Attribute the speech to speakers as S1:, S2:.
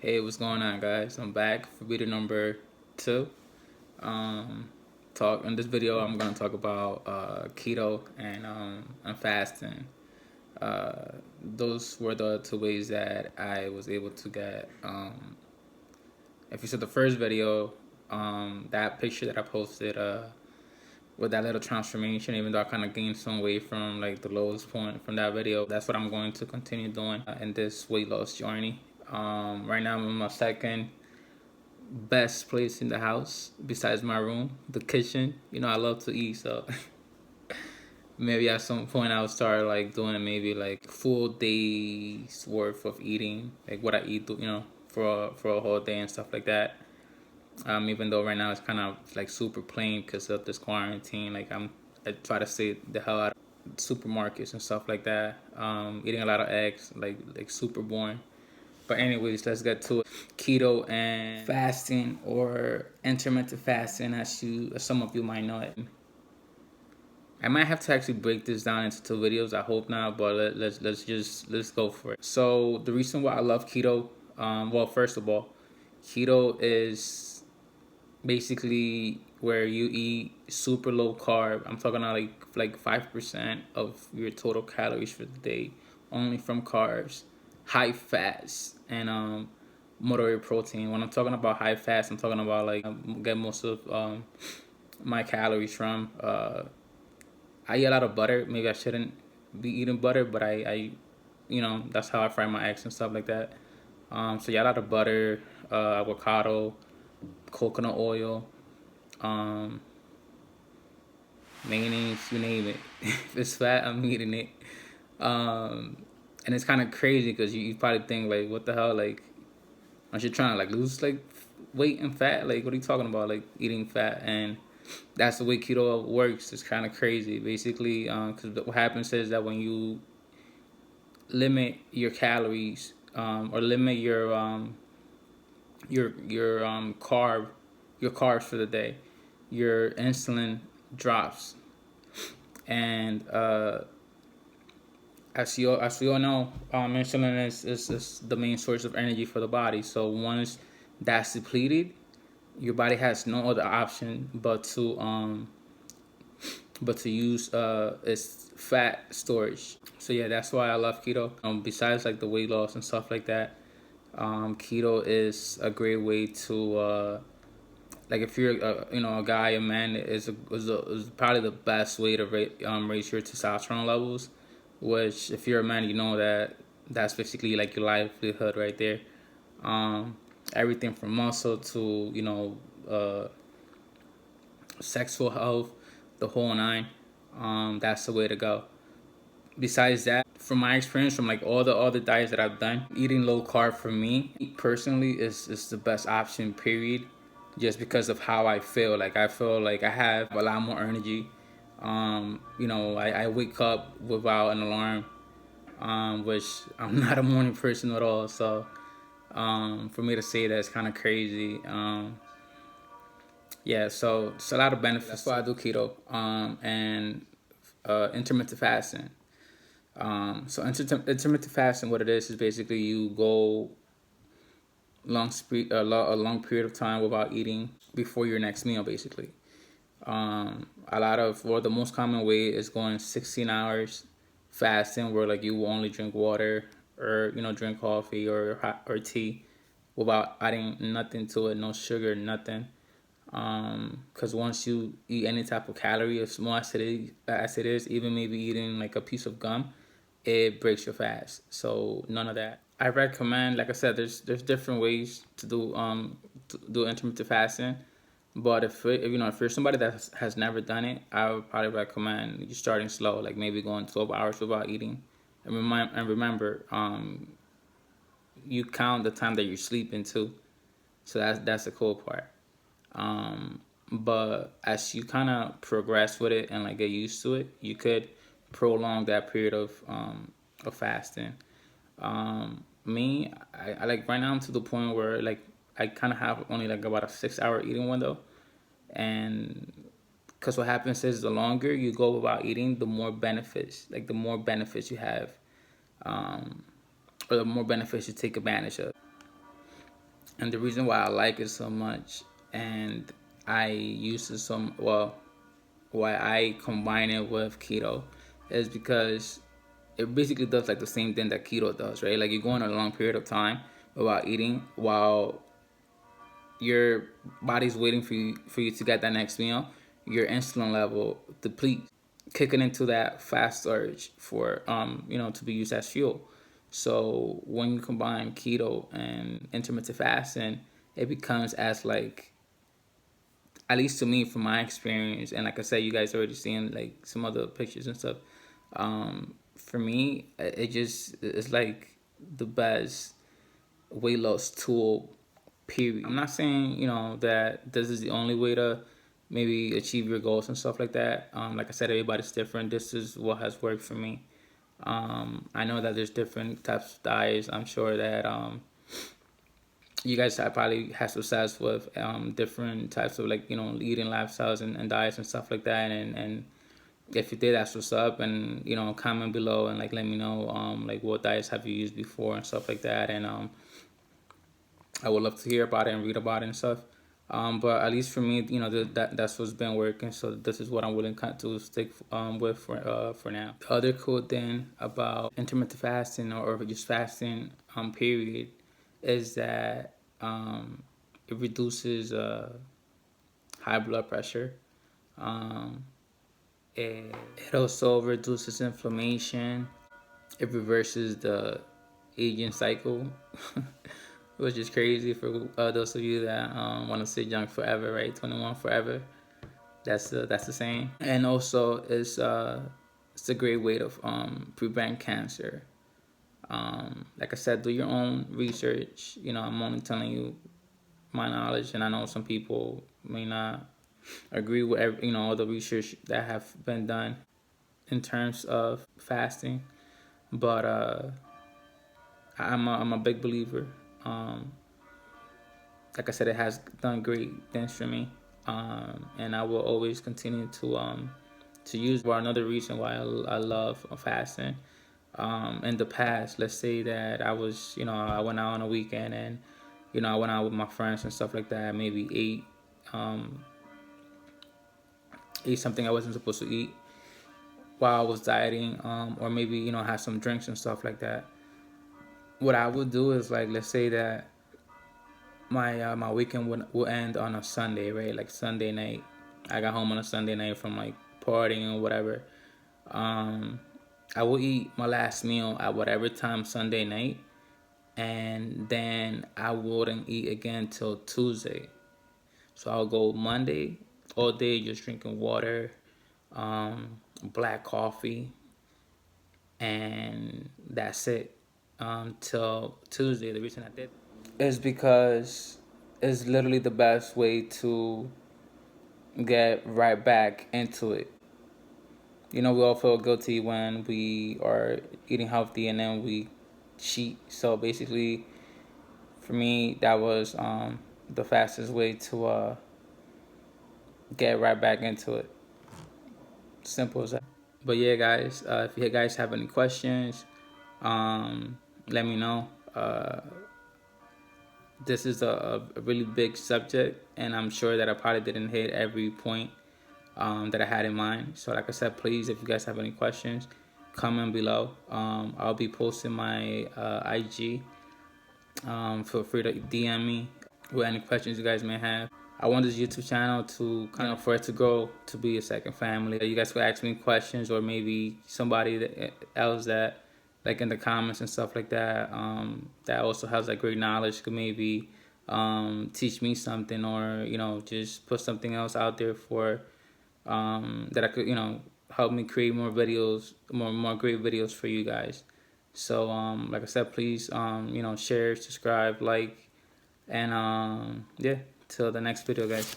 S1: Hey, what's going on, guys? I'm back for video number 2. Talk in this video. I'm gonna talk about keto and fasting. Those were the two ways that I was able to get. If you saw the first video, that picture that I posted with that little transformation, even though I kind of gained some weight from like the lowest point from that video, that's what I'm going to continue doing in this weight loss journey. Right now I'm in my second best place in the house besides my room, the kitchen. You know, I love to eat, so maybe at some point I'll start like doing maybe like full days worth of eating, like what I eat, for a whole day and stuff like that. Even though right now it's kind of like super plain because of this quarantine. I try to stay the hell out of supermarkets and stuff like that. Eating a lot of eggs, like super boring. But anyways, let's get to it. Keto and fasting, or intermittent fasting, as some of you might know it. I might have to actually break this down into 2 videos. I hope not, but let's go for it. So the reason why I love keto, well, first of all, keto is basically where you eat super low carb. I'm talking about like 5% of your total calories for the day, only from carbs, high fats, and moderate protein. When I'm talking about high fats, I'm talking about like get most of my calories from. I eat a lot of butter. Maybe I shouldn't be eating butter, but I that's how I fry my eggs and stuff like that. So yeah, a lot of butter, avocado, coconut oil, um, mayonnaise, you name it. If it's fat, I'm eating it. And it's kind of crazy because you probably think like, what the hell, like, aren't you trying to like lose like weight and fat? Like, what are you talking about? Like eating fat, and that's the way keto works. It's kind of crazy, basically, because what happens is that when you limit your calories, or limit your carbs for the day, your insulin drops, and as we all know, insulin is the main source of energy for the body. So once that's depleted, your body has no other option but to use its fat storage. So yeah, that's why I love keto. Besides like the weight loss and stuff like that, keto is a great way to like if you're a guy, a man, is probably the best way to raise your testosterone levels. Which, if you're a man, you know that's basically like your livelihood right there. Everything from muscle to sexual health, the whole nine. That's the way to go. Besides that, from my experience, from like all the other diets that I've done, eating low carb for me personally is the best option, period. Just because of how I feel. Like I feel like I have a lot more energy. I wake up without an alarm, which I'm not a morning person at all. So for me to say that is kind of crazy. Yeah, so it's a lot of benefits. That's why I do keto and intermittent fasting. So intermittent fasting, what it is basically you go a long period of time without eating before your next meal, basically. The most common way is going 16 hours fasting, where like you will only drink water or drink coffee or tea without adding nothing to it, no sugar, nothing. Because once you eat any type of calorie, as small as it is, even maybe eating like a piece of gum, it breaks your fast. So none of that. I recommend, like I said, there's different ways to do intermittent fasting. But if you're somebody that has never done it, I would probably recommend you starting slow, like maybe going 12 hours without eating. And remember, you count the time that you're sleeping too. So that's the cool part. But as you kind of progress with it and like get used to it, you could prolong that period of fasting. I like right now I'm to the point where like I kind of have only like about a 6 hour eating window, and because what happens is the longer you go without eating, the more benefits you have, or the more benefits you take advantage of. And the reason why I like it so much, and I use it well, why I combine it with keto, is because it basically does like the same thing that keto does, right? Like you go on a long period of time without eating, while your body's waiting for you to get that next meal. Your insulin level depletes, kicking into that fast urge for to be used as fuel. So when you combine keto and intermittent fasting, it becomes as like, at least to me from my experience, and like I said, you guys already seen like some other pictures and stuff. For me, it's like the best weight loss tool, period. I'm not saying that this is the only way to maybe achieve your goals and stuff like that. Like I said, everybody's different. This is what has worked for me. I know that there's different types of diets. I'm sure that you guys have probably had success with different types of like eating lifestyles and diets and stuff like that. And if you did, that's what's up. And comment below and like let me know like what diets have you used before and stuff like that. And I would love to hear about it and read about it and stuff. But at least for me, that's what's been working. So this is what I'm willing to stick with for now. The other cool thing about intermittent fasting or just fasting period is that it reduces high blood pressure. Um, it also reduces inflammation. It reverses the aging cycle, which is crazy for those of you that want to stay young forever, right? 21 forever. That's the saying. And also, it's a great way to prevent cancer. Like I said, do your own research. I'm only telling you my knowledge, and I know some people may not agree with all the research that have been done in terms of fasting. But I'm a big believer. Like I said, it has done great things for me, and I will always continue to use. For another reason why I love fasting. In the past, let's say that I went out on a weekend and I went out with my friends and stuff like that. Maybe ate something I wasn't supposed to eat while I was dieting, or maybe have some drinks and stuff like that. What I would do is, like, let's say that my weekend would end on a Sunday, right? Like Sunday night, I got home on a Sunday night from like partying or whatever. I will eat my last meal at whatever time Sunday night, and then I wouldn't eat again till Tuesday. So I'll go Monday all day just drinking water, black coffee, and that's it till Tuesday. The reason I did is because it's literally the best way to get right back into it. We all feel guilty when we are eating healthy and then we cheat. So basically, for me, that was the fastest way to get right back into it. Simple as that. But yeah, guys, if you guys have any questions, let me know. This is a really big subject, and I'm sure that I probably didn't hit every point that I had in mind. So like I said, please, if you guys have any questions, comment below. I'll be posting my IG. Feel free to DM me with any questions you guys may have. I want this YouTube channel to for it to grow to be a second family. You guys could ask me questions, or maybe somebody else that, like in the comments and stuff like that, that also has like great knowledge could maybe teach me something, or just put something else out there for that I could help me create more videos, more great videos for you guys. So like I said, please share, subscribe, like, and yeah, till the next video, guys.